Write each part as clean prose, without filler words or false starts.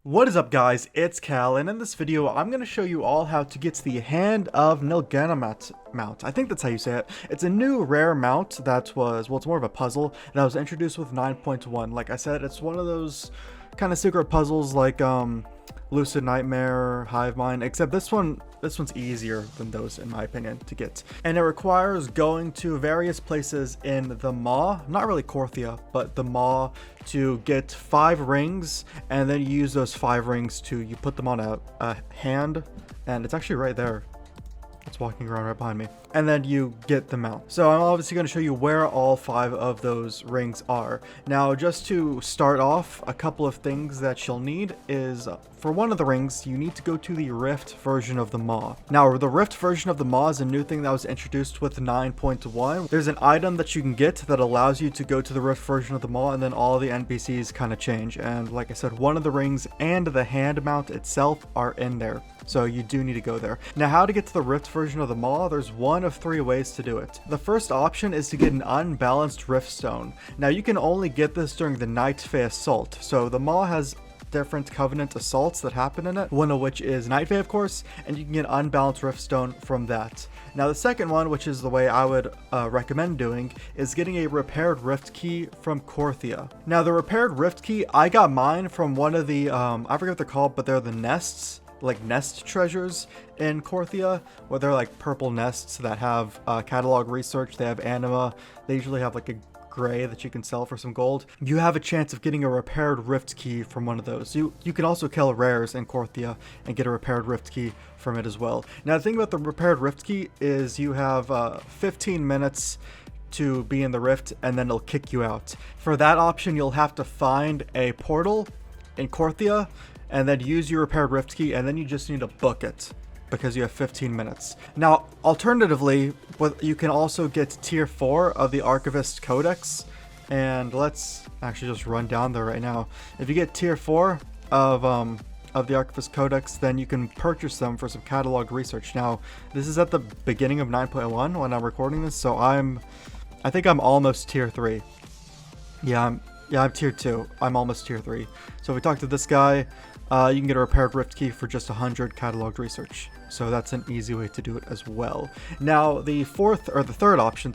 What is up guys, it's Cal, and in this video I'm going to show you all how to get to the Hand of Nilganihmaht mount. I think that's how you say it. It's a new rare mount that was, well, it's more of a puzzle that was introduced with 9.1. Like I said, it's one of those kind of secret puzzles like Lucid Nightmare, Hive Mind, except this one's easier than those in my opinion to get. And it requires going to various places in the Maw, not really Korthia, but the Maw, to get 5 rings, and then you use those 5 rings to, you put them on a hand, and it's actually right there. It's walking around right behind me. And then you get the mount. So I'm obviously going to show you where all 5 of those rings are. Now, just to start off, a couple of things that you'll need is, for one of the rings, you need to go to the Rift version of the Maw. Now, the Rift version of the Maw is a new thing that was introduced with 9.1. There's an item that you can get that allows you to go to the Rift version of the Maw, and then all the NPCs kind of change. And like I said, one of the rings and the hand mount itself are in there. So you do need to go there. Now, how to get to the Rift version of the Maw, there's one of 3 ways to do it. The first option is to get an unbalanced Rift Stone. Now, you can only get this during the Night Fae Assault. So the Maw has different Covenant assaults that happen in it, one of which is Night Fae, of course, and you can get unbalanced Rift Stone from that. Now, the second one, which is the way I would recommend doing, is getting a repaired Rift Key from Korthia. Now, the repaired Rift Key, I got mine from one of the, I forget what they're called, but they're the nests, like nest treasures in Korthia, where they're like purple nests that have catalog research, they have anima, they usually have like a gray that you can sell for some gold. You have a chance of getting a repaired Rift Key from one of those. You can also kill rares in Korthia and get a repaired Rift Key from it as well. Now, the thing about the repaired Rift Key is you have 15 minutes to be in the rift, and then it'll kick you out. For that option, you'll have to find a portal in Korthia and then use your repaired Rift Key, and then you just need to book it because you have 15 minutes. Now, alternatively, you can also get tier 4 of the Archivist Codex, and let's actually just run down there right now. If you get tier 4 of the Archivist Codex, then you can purchase them for some catalog research. Now, this is at the beginning of 9.1 when I'm recording this, so I think I'm almost tier 3. Yeah, I'm tier 2. I'm almost tier 3. So if we talk to this guy, you can get a repaired Rift Key for just 100 catalog research. So that's an easy way to do it as well. Now, the third option,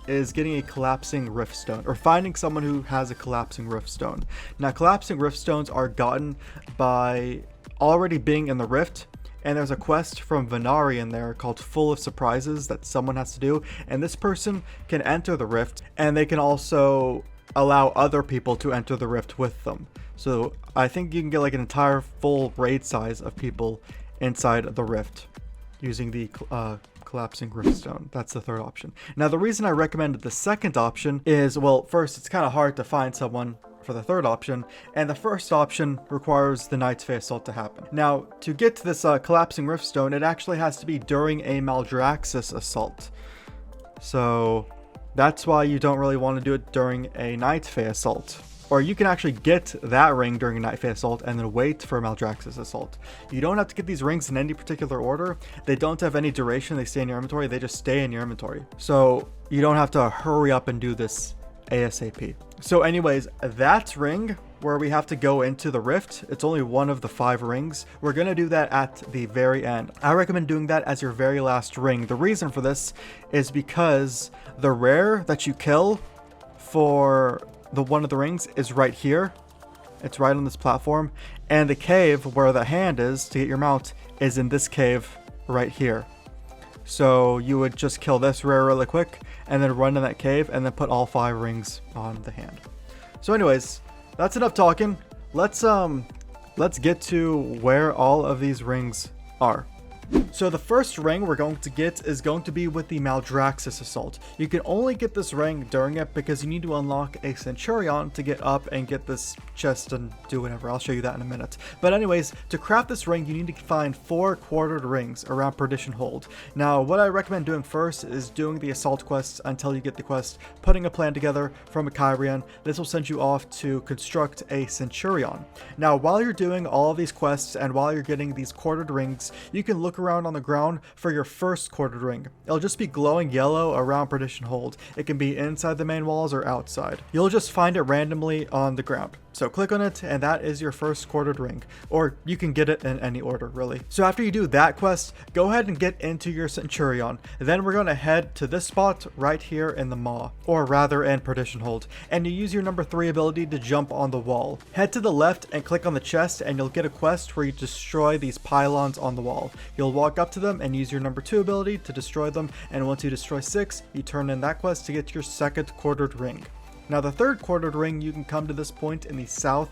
is getting a collapsing Rift Stone, or finding someone who has a collapsing Rift Stone. Now, collapsing Rift Stones are gotten by already being in the Rift, and there's a quest from Venari in there called Full of Surprises that someone has to do, and this person can enter the Rift, and they can also allow other people to enter the Rift with them. So I think you can get like an entire full raid size of people inside the Rift using the collapsing Rift Stone. That's the third option. Now, the reason I recommended the second option is, well, first, it's kind of hard to find someone for the third option, and the first option requires the Night Fae Assault to happen. Now, to get to this collapsing Rift Stone, it actually has to be during a Maldraxxus assault. So that's why you don't really want to do it during a Night Fae Assault. Or you can actually get that ring during a Night Fae Assault and then wait for a Maldraxxus Assault. You don't have to get these rings in any particular order. They don't have any duration. They stay in your inventory. They just stay in your inventory. So you don't have to hurry up and do this ASAP. So anyways, that ring where we have to go into the Rift, it's only one of the 5 rings. We're going to do that at the very end. I recommend doing that as your very last ring. The reason for this is because the rare that you kill for the one of the rings is right here. It's right on this platform, and the cave where the hand is to get your mount is in this cave right here. So you would just kill this rare really quick and then run in that cave and then put all 5 rings on the hand. So anyways, that's enough talking. Let's get to where all of these rings are. So the first ring we're going to get is going to be with the Maldraxxus Assault. You can only get this ring during it because you need to unlock a Centurion to get up and get this chest and do whatever. I'll show you that in a minute. But anyways, to craft this ring, you need to find 4 quartered rings around Perdition Hold. Now, what I recommend doing first is doing the assault quests until you get the quest, putting a plan together from a Kyrian. This will send you off to construct a Centurion. Now, while you're doing all of these quests and while you're getting these quartered rings, you can look around on the ground for your first quartered ring. It'll just be glowing yellow around Perdition Hold. It can be inside the main walls or outside. You'll just find it randomly on the ground. So click on it, and that is your first quartered ring, or you can get it in any order really. So after you do that quest, go ahead and get into your Centurion. Then we're going to head to this spot right here in the Maw, or rather in Perdition Hold, and you use your number 3 ability to jump on the wall. Head to the left and click on the chest, and you'll get a quest where you destroy these pylons on the wall. You'll walk up to them and use your number 2 ability to destroy them, and once you destroy 6, you turn in that quest to get your second quartered ring. Now the third quartered ring, you can come to this point in the south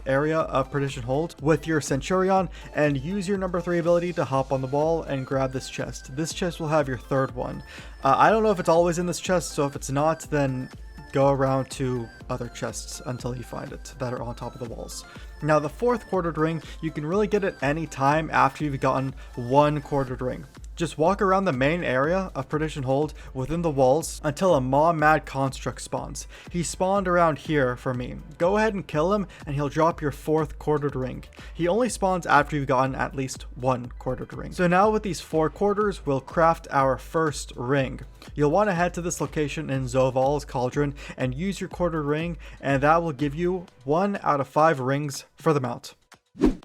area of Perdition Hold with your Centurion and use your number 3 ability to hop on the wall and grab this chest. This chest will have your third one. I don't know if it's always in this chest, so if it's not, then go around to other chests until you find it that are on top of the walls. Now the fourth quartered ring, you can really get it any time after you've gotten one quartered ring. Just walk around the main area of Perdition Hold within the walls until a Maw Mad Construct spawns. He spawned around here for me. Go ahead and kill him and he'll drop your fourth quartered ring. He only spawns after you've gotten at least one quartered ring. So now with these 4 quarters, we'll craft our first ring. You'll want to head to this location in Zoval's Cauldron and use your quartered ring, and that will give you 1 out of 5 rings for the mount.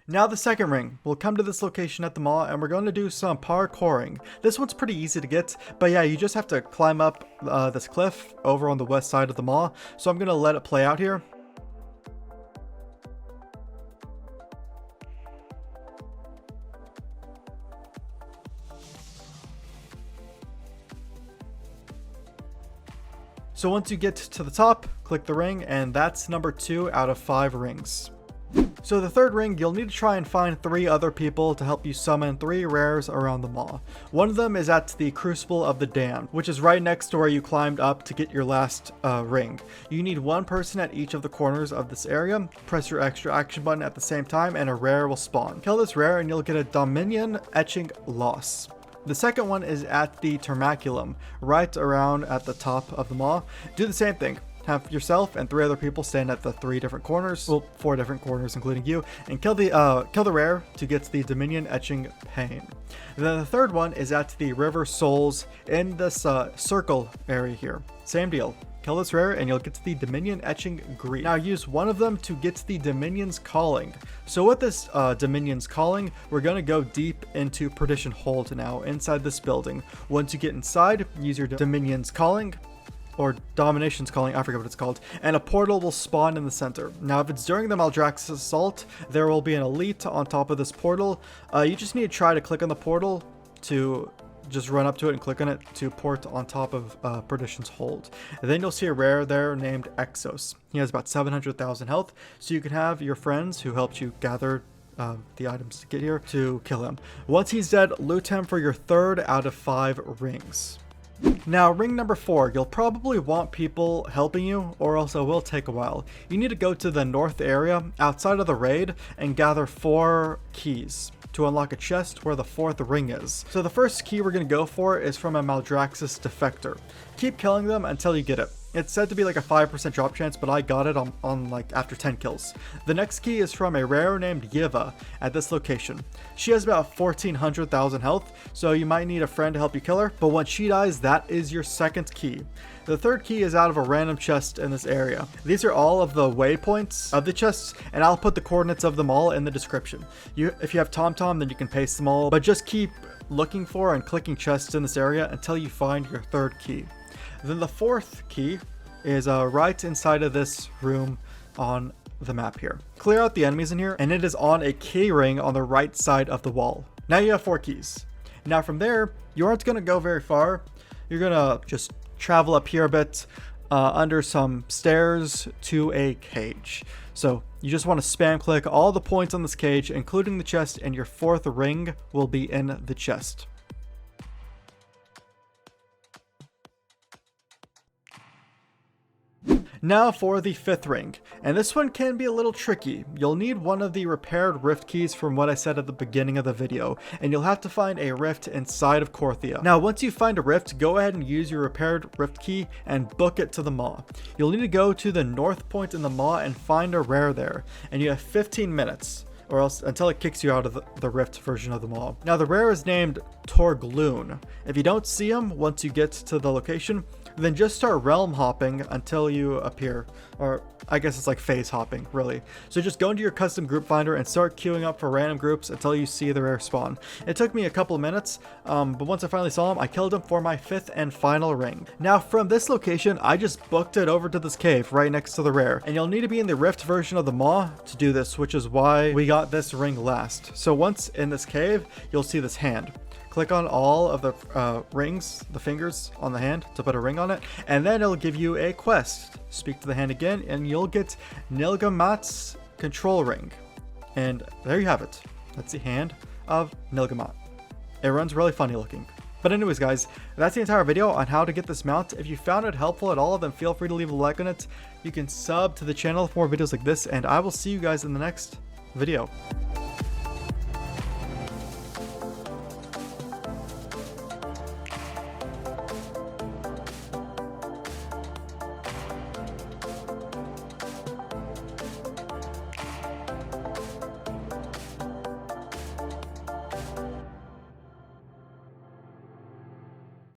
Now the second ring, we'll come to this location at the Maw and we're going to do some parkouring. This one's pretty easy to get, but yeah, you just have to climb up this cliff over on the west side of the Maw. So I'm going to let it play out here. So once you get to the top, click the ring, and that's number 2 out of 5 rings. So the third ring, you'll need to try and find 3 other people to help you summon 3 rares around the Maw. One of them is at the Crucible of the Damned, which is right next to where you climbed up to get your last ring. You need 1 person at each of the corners of this area. Press your extra action button at the same time and a rare will spawn. Kill this rare and you'll get a Dominion Etching Loss. The second one is at the Termaculum, right around at the top of the Maw. Do the same thing. Have yourself and 3 other people stand at the 3 different corners, well, 4 different corners including you, and kill the rare to get the Dominion Etching Pain. And then the third one is at the River Souls in this circle area here. Same deal. Kill this rare and you'll get the Dominion Etching Grief. Now use one of them to get the Dominion's Calling. So with this Dominion's Calling, we're going to go deep into Perdition Hold now, inside this building. Once you get inside, use your Dominion's Calling, or Domination's Calling, I forget what it's called, and a portal will spawn in the center. Now if it's during the Maldraxxus Assault, there will be an elite on top of this portal. You just need to try to click on the portal to just run up to it and click on it to port on top of Perdition's Hold. And then you'll see a rare there named Exos. He has about 700,000 health, so you can have your friends who helped you gather the items to get here to kill him. Once he's dead, loot him for your 3rd out of 5 rings. Now ring number 4, you'll probably want people helping you, or else it will take a while. You need to go to the north area outside of the raid and gather 4 keys to unlock a chest where the 4th ring is. So the first key we're going to go for is from a Maldraxxus Defector. Keep killing them until you get it. It's said to be like a 5% drop chance, but I got it on like after 10 kills. The next key is from a rare named Yiva at this location. She has about 1,400,000 health, so you might need a friend to help you kill her, but once she dies, that is your second key. The third key is out of a random chest in this area. These are all of the waypoints of the chests, and I'll put the coordinates of them all in the description. If you have TomTom, then you can paste them all, but just keep looking for and clicking chests in this area until you find your third key. Then the 4th key is right inside of this room on the map here. Clear out the enemies in here, and it is on a key ring on the right side of the wall. Now you have 4 keys. Now from there, you aren't going to go very far. You're going to just travel up here a bit under some stairs to a cage. So you just want to spam click all the points on this cage, including the chest, and your 4th ring will be in the chest. Now for the 5th ring, and this one can be a little tricky. You'll need one of the repaired rift keys from what I said at the beginning of the video, and you'll have to find a rift inside of Korthia. Now once you find a rift, go ahead and use your repaired rift key and book it to the Maw. You'll need to go to the north point in the Maw and find a rare there, and you have 15 minutes. Or else until it kicks you out of the rift version of the Maw. Now the rare is named Torgloon. If you don't see him once you get to the location, then just start realm hopping until you appear, or I guess it's like phase hopping, really. So just go into your custom group finder and start queuing up for random groups until you see the rare spawn. It took me a couple of minutes, but once I finally saw him, I killed him for my 5th and final ring. Now from this location, I just booked it over to this cave right next to the rare, and you'll need to be in the rift version of the Maw to do this, which is why we got this ring last. So once in this cave, you'll see this hand. Click on all of the rings, the fingers on the hand to put a ring on it, and then it'll give you a quest. Speak to the hand again, and you'll get Nilganihmaht's control ring. And there you have it. That's the hand of Nilganihmaht. It runs really funny looking. But anyways guys, that's the entire video on how to get this mount. If you found it helpful at all, then feel free to leave a like on it. You can sub to the channel for more videos like this, and I will see you guys in the next video.